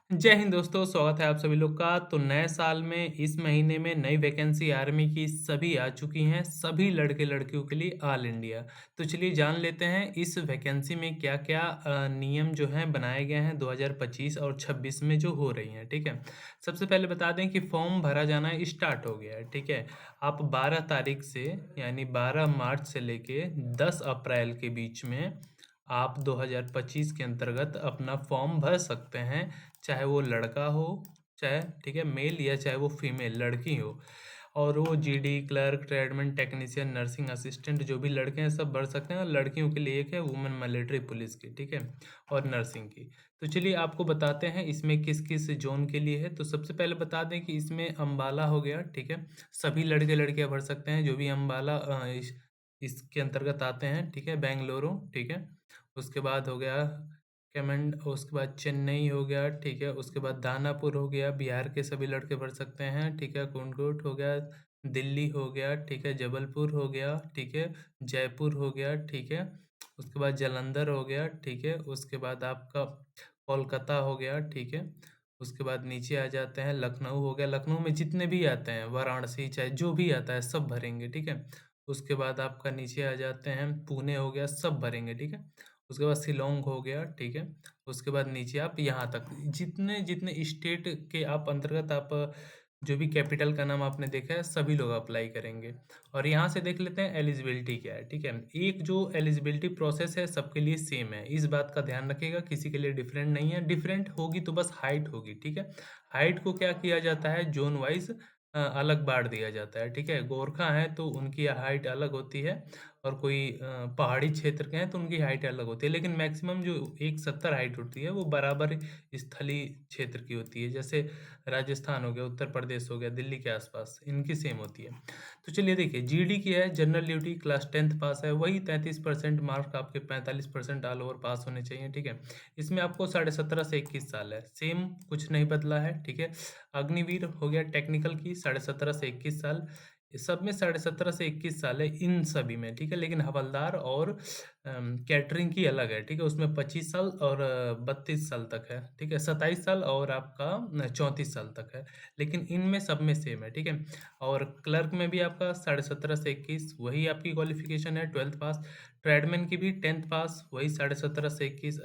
जय हिंद दोस्तों, स्वागत है आप सभी लोग का। तो नए साल में इस महीने में नई वैकेंसी आर्मी की सभी आ चुकी हैं, सभी लड़के लड़कियों के लिए ऑल इंडिया। तो चलिए जान लेते हैं इस वैकेंसी में क्या-क्या नियम जो हैं बनाए गए हैं 2025 और 26 में जो हो रही हैं, ठीक है? सबसे पहले बता दें कि फॉर्म भरा जाना स्टार्ट हो गया है, ठीक है? आप 12 तारीख से यानी 12 मार्च से लेके 10 अप्रैल के बीच में आप 2025 के अंतर्गत अपना फॉर्म भर सकते हैं। चाहे वो लड़का हो, चाहे ठीक है मेल या चाहे वो फीमेल लड़की हो। और वो GD, clerk, tradesman, technician, nursing assistant जो भी लड़के हैं सब भर सकते हैं। और लड़कियों के लिए एक है वुमेन मिलिट्री पुलिस की, ठीक है, और नर्सिंग की। तो चलिए आपको बताते हैं इसमें किस किस जोन के लिए है। तो सबसे पहले बता दें कि इसमें अम्बाला हो गया, ठीक है, सभी लड़के लड़कियां भर सकते हैं जो भी अम्बाला इसके अंतर्गत आते हैं, ठीक है, बेंगलुरु, ठीक है। उसके बाद हो गया कैमंड, उसके बाद चेन्नई हो गया, ठीक है, उसके बाद दानापुर हो गया, बिहार के सभी लड़के भर सकते हैं, ठीक है, कुंडकोट हो गया, दिल्ली हो गया, ठीक है, जबलपुर हो गया, ठीक है, जयपुर हो गया, ठीक है, उसके बाद जालंधर हो गया, ठीक है, उसके बाद आपका कोलकाता हो गया, ठीक है, उसके बाद नीचे आ जाते हैं लखनऊ हो गया। लखनऊ में जितने भी आते हैं, वाराणसी चाहे जो भी आता है सब भरेंगे, ठीक है। उसके बाद आपका नीचे आ जाते हैं पुणे हो गया, सब भरेंगे, ठीक है। उसके बाद शिलोंग हो गया, ठीक है। उसके बाद नीचे आप यहाँ तक जितने जितने स्टेट के आप अंतर्गत आप जो भी कैपिटल का नाम आपने देखा है सभी लोग अप्लाई करेंगे। और यहाँ से देख लेते हैं एलिजिबिलिटी क्या है, ठीक है। एक जो एलिजिबिलिटी प्रोसेस है सबके लिए सेम है, इस बात का ध्यान रखिएगा, किसी के लिए डिफरेंट नहीं है। डिफरेंट होगी तो बस हाइट होगी, ठीक है। हाइट को क्या किया जाता है, जोन वाइज अलग बांट दिया जाता है, ठीक है। गोरखा है तो उनकी हाइट अलग होती है, और कोई पहाड़ी क्षेत्र के हैं तो उनकी हाइट अलग होती है। लेकिन मैक्सिमम जो 170 हाइट होती है वो बराबर स्थलीय क्षेत्र की होती है। जैसे राजस्थान हो गया, उत्तर प्रदेश हो गया, दिल्ली के आसपास इनकी सेम होती है। तो चलिए देखिए जीडी की है, जनरल ड्यूटी, क्लास 10th पास है, वही 33% मार्क आपके 45% ऑल ओवर पास होने चाहिए, ठीक है। इसमें आपको 17.5 से 21 साल है, सेम कुछ नहीं बदला है, ठीक है। अग्निवीर हो गया टेक्निकल की 17.5 से 21 साल, सब में 17.5 से 21 साल है इन सभी में, ठीक है। लेकिन हवलदार और कैटरिंग की अलग है, ठीक है, उसमें 25 साल और 32 साल तक है, ठीक है, 27 साल और आपका 34 साल तक है। लेकिन इनमें सब में सेम है, ठीक है। और क्लर्क में भी आपका 17.5 से 21 वही आपकी क्वालिफिकेशन है, 12th पास। ट्रेडमैन की भी 10th पास वही 17.5 से 21,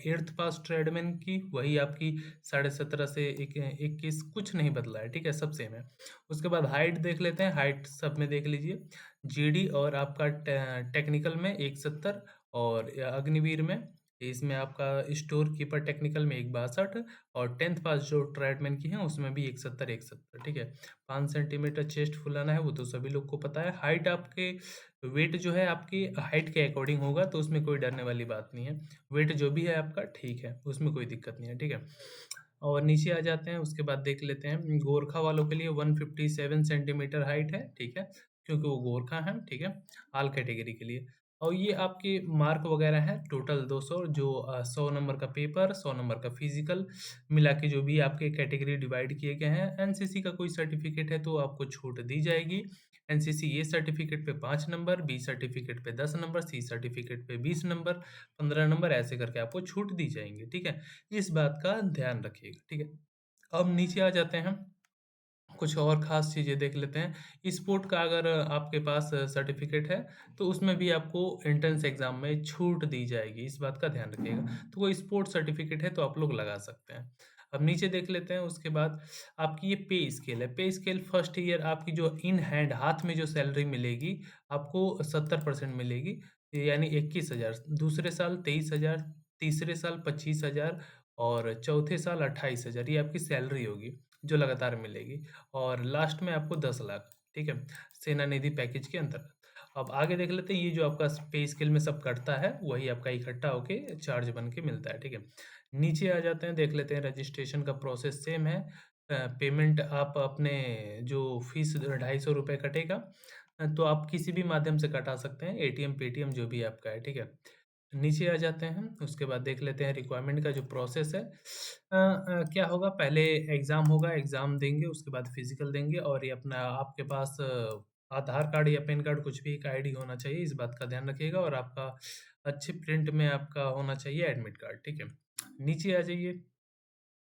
8th पास ट्रेडमैन की वही आपकी 17.5 से 21, कुछ नहीं बदला है, ठीक है, सब सेम है। उसके बाद हाइट देख लेते हैं, हाइट सब में देख लीजिए। जीडी और आपका टेक्निकल में 170, और अग्निवीर में इसमें आपका स्टोर कीपर टेक्निकल में 162, और 10th पास जो ट्रेडमैन की है उसमें भी 170, ठीक है। 5 सेंटीमीटर चेस्ट फुलाना है वो तो सभी लोग को पता है। हाइट आपके वेट जो है आपकी हाइट के अकॉर्डिंग होगा, तो उसमें कोई डरने वाली बात नहीं है। वेट जो भी है आपका ठीक है, उसमें कोई दिक्कत नहीं है, ठीक है। और नीचे आ जाते हैं, उसके बाद देख लेते हैं गोरखा वालों के लिए 157 सेंटीमीटर हाइट है, ठीक है, क्योंकि वो गोरखा हैं, ठीक है, ऑल कैटेगरी के लिए। और ये आपके मार्क वगैरह हैं टोटल 200, जो 100 नंबर का पेपर, 100 नंबर का फिजिकल, मिला के जो भी आपके कैटेगरी डिवाइड किए गए हैं। एनसीसी का कोई सर्टिफिकेट है तो आपको छूट दी जाएगी। एनसीसी ए सर्टिफिकेट पे 5 नंबर, बी सर्टिफिकेट पे 10 नंबर, सी सर्टिफिकेट पे 20 नंबर, 15 नंबर, ऐसे करके आपको छूट दी जाएंगी, ठीक है। इस बात का ध्यान रखिएगा, ठीक है। अब नीचे आ जाते हैं, कुछ और ख़ास चीज़ें देख लेते हैं। स्पोर्ट का अगर आपके पास सर्टिफ़िकेट है, तो उसमें भी आपको एंट्रेंस एग्ज़ाम में छूट दी जाएगी, इस बात का ध्यान रखिएगा। तो कोई स्पोर्ट सर्टिफ़िकेट है तो आप लोग लगा सकते हैं। अब नीचे देख लेते हैं, उसके बाद आपकी ये पे स्केल है। पे स्केल फर्स्ट ईयर आपकी जो इन हैंड हाथ में जो सैलरी मिलेगी, आपको 70% मिलेगी, यानी 21,000। दूसरे साल 23,000, तीसरे साल 25,000, और चौथे साल 28,000, ये आपकी सैलरी होगी जो लगातार मिलेगी। और लास्ट में आपको 10 लाख, ठीक है, सेना निधि पैकेज के अंतर्गत। अब आगे देख लेते हैं, ये जो आपका पे स्केल में सब कटता है वही आपका इकट्ठा होके चार्ज बन के मिलता है, ठीक है। नीचे आ जाते हैं, देख लेते हैं रजिस्ट्रेशन का प्रोसेस सेम है। पेमेंट आप अपने जो फीस 250 रुपये कटेगा, तो आप किसी भी माध्यम से कटा सकते हैं, एटीएम पेटीएम जो भी आपका है, ठीक है। नीचे आ जाते हैं, उसके बाद देख लेते हैं रिक्वायरमेंट का जो प्रोसेस है। क्या होगा, पहले एग्ज़ाम होगा, एग्ज़ाम देंगे, उसके बाद फिजिकल देंगे, और ये अपना आपके पास आधार कार्ड या पैन कार्ड कुछ भी एक आईडी होना चाहिए, इस बात का ध्यान रखिएगा। और आपका अच्छे प्रिंट में आपका होना चाहिए एडमिट कार्ड, ठीक है। नीचे आ जाइए,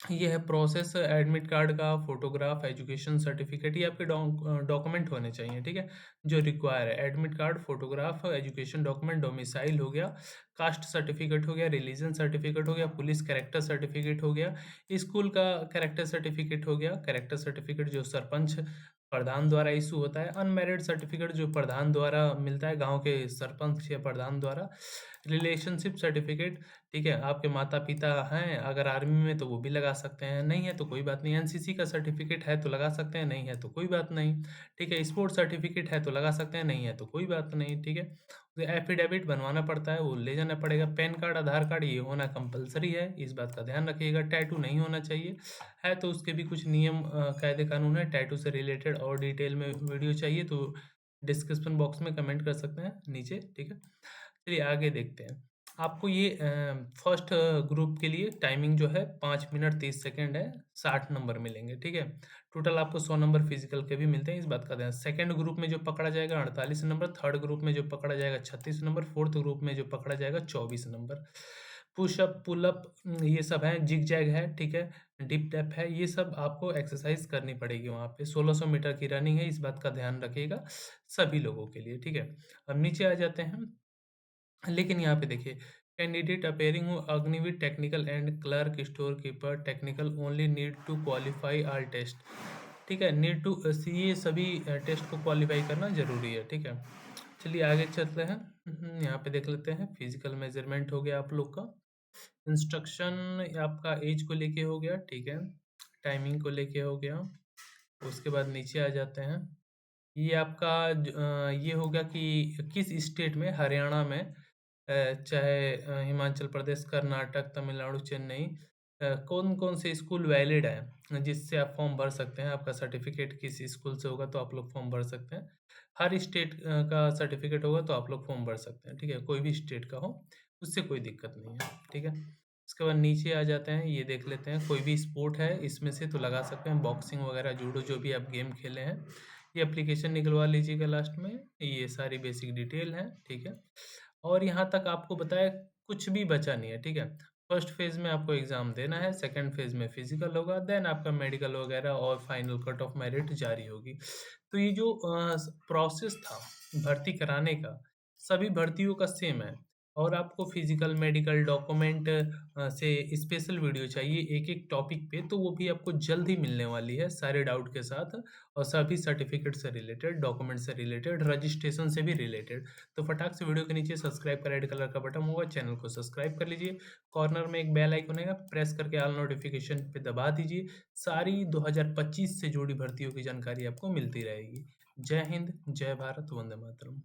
ये है प्रोसेस एडमिट कार्ड का फ़ोटोग्राफ, एजुकेशन सर्टिफ़िकेट ये आपके डॉक्यूमेंट होने चाहिए, ठीक है? जो रिक्वायर है admit card, photograph, education document, domicile हो गया, कास्ट सर्टिफ़िकेट हो गया, रिलीजन सर्टिफ़िकेट हो गया, पुलिस कैरेक्टर सर्टिफ़िकेट हो गया, स्कूल का कैरेक्टर सर्टिफ़िकेट हो गया, कैरेक्टर सर्टिफ़िकेट जो सरपंच, प्रधान द्वारा इश्यू होता है, अनमैरिड सर्टिफ़िकेट जो प्रधान द्वारा मिलता है, गाँव के सरपंच या प्रधान द्वारा, रिलेशनशिप सर्टिफ़िकेट ठीक है, आपके माता-पिता हैं, अगर आर्मी में तो वो भी लगा सकते हैं, नहीं है तो कोई बात नहीं। एनसीसी का सर्टिफ़िकेट है तो लगा सकते हैं, नहीं है तो कोई बात नहीं, ठीक है। स्पोर्ट्स सर्टिफ़िकेट है तो लगा सकते हैं, नहीं है तो कोई बात नहीं, ठीक है। तो एफ़िडेविट बनवाना पड़ता है, वो ले जाना पड़ेगा। पैन कार्ड, आधार कार्ड ये होना कंपल्सरी है, इस बात का ध्यान रखिएगा। टैटू नहीं होना चाहिए, है तो उसके भी कुछ नियम कायदे कानून है। टैटू से रिलेटेड और डिटेल में वीडियो चाहिए तो डिस्क्रिप्शन बॉक्स में कमेंट कर सकते हैं नीचे, ठीक है। चलिए आगे देखते हैं। आपको ये फर्स्ट ग्रुप के लिए टाइमिंग जो है 5 मिनट 30 सेकंड है, 60 नंबर मिलेंगे, ठीक है? टोटल आपको 100 नंबर फिज़िकल के भी मिलते हैं, इस बात का ध्यान सेकंड ग्रुप में जो पकड़ा जाएगा 48 नंबर, थर्ड ग्रुप में जो पकड़ा जाएगा 36 नंबर, फोर्थ ग्रुप में जो पकड़ा जाएगा 24 नंबर। पुशअप, पुलअप ये सब है, जिग-जैग है, ठीक है? डिप-डैप है, ये सब आपको एक्सरसाइज़ करनी पड़ेगी वहाँ पे। 1600 मीटर की रनिंग है, इस बात का ध्यान रखिएगा सभी लोगों के लिए, ठीक है? अब नीचे आ जाते हैं लेकिन यहाँ पे देखिए candidate appearing Agniveer technical and clerk store keeper technical only need to qualify all test ठीक है नीड टू ये सभी टेस्ट को क्वालिफाई करना जरूरी है ठीक है चलिए आगे चलते हैं यहाँ पे देख लेते हैं फिजिकल मेजरमेंट हो गया आप लोग का इंस्ट्रक्शन आपका एज को लेके हो गया ठीक है टाइमिंग को लेके हो गया उसके बाद नीचे आ जाते हैं ये आपका ये होगा कि किस स्टेट में हरियाणा में चाहे हिमाचल प्रदेश, कर्नाटक, तमिलनाडु, चेन्नई कौन-कौन से स्कूल वैलिड हैं, जिससे आप फॉर्म भर सकते हैं। आपका सर्टिफिकेट किस स्कूल से होगा तो आप लोग फॉर्म भर सकते हैं। हर स्टेट का सर्टिफिकेट होगा तो आप लोग फॉर्म भर सकते हैं, ठीक है? कोई भी स्टेट का हो, उससे कोई दिक्कत नहीं है, ठीक है? उसके बाद नीचे आ जाते हैं, ये देख लेते हैं कोई भी स्पोर्ट है इसमें से तो लगा सकते हैं, बॉक्सिंग वगैरह, जूडो जो भी आप गेम खेले हैं, ये एप्लीकेशन निकलवा लीजिएगा लास्ट में, ये सारी बेसिक डिटेल है, ठीक है? और यहाँ तक आपको बताया कुछ भी बचा नहीं है, ठीक है? फर्स्ट फेज़ में आपको एग्ज़ाम देना है, सेकंड फेज़ में फिज़िकल होगा, देन आपका मेडिकल वगैरह और फाइनल कट ऑफ मेरिट जारी होगी। तो ये जो प्रोसेस था भर्ती कराने का, सभी भर्तियों का सेम है और आपको फिज़िकल, मेडिकल, डॉक्यूमेंट से स्पेशल वीडियो चाहिए एक-एक टॉपिक पे, तो वो भी आपको जल्द ही मिलने वाली है सारे डाउट के साथ और सभी सर्टिफ़िकेट से रिलेटेड, डॉक्यूमेंट से रिलेटेड, रजिस्ट्रेशन से भी रिलेटेड। तो फटाक से वीडियो के नीचे सब्सक्राइब का रेड कलर का बटन होगा, चैनल को सब्सक्राइब कर लीजिए। कॉर्नर में एक बेल आइकन आएगा, प्रेस करके ऑल नोटिफ़िकेशन पे दबा दीजिए। सारी 2025 से जुड़ी भर्तियों की जानकारी आपको मिलती रहेगी। जय हिंद, जय भारत, वंदे मातरम।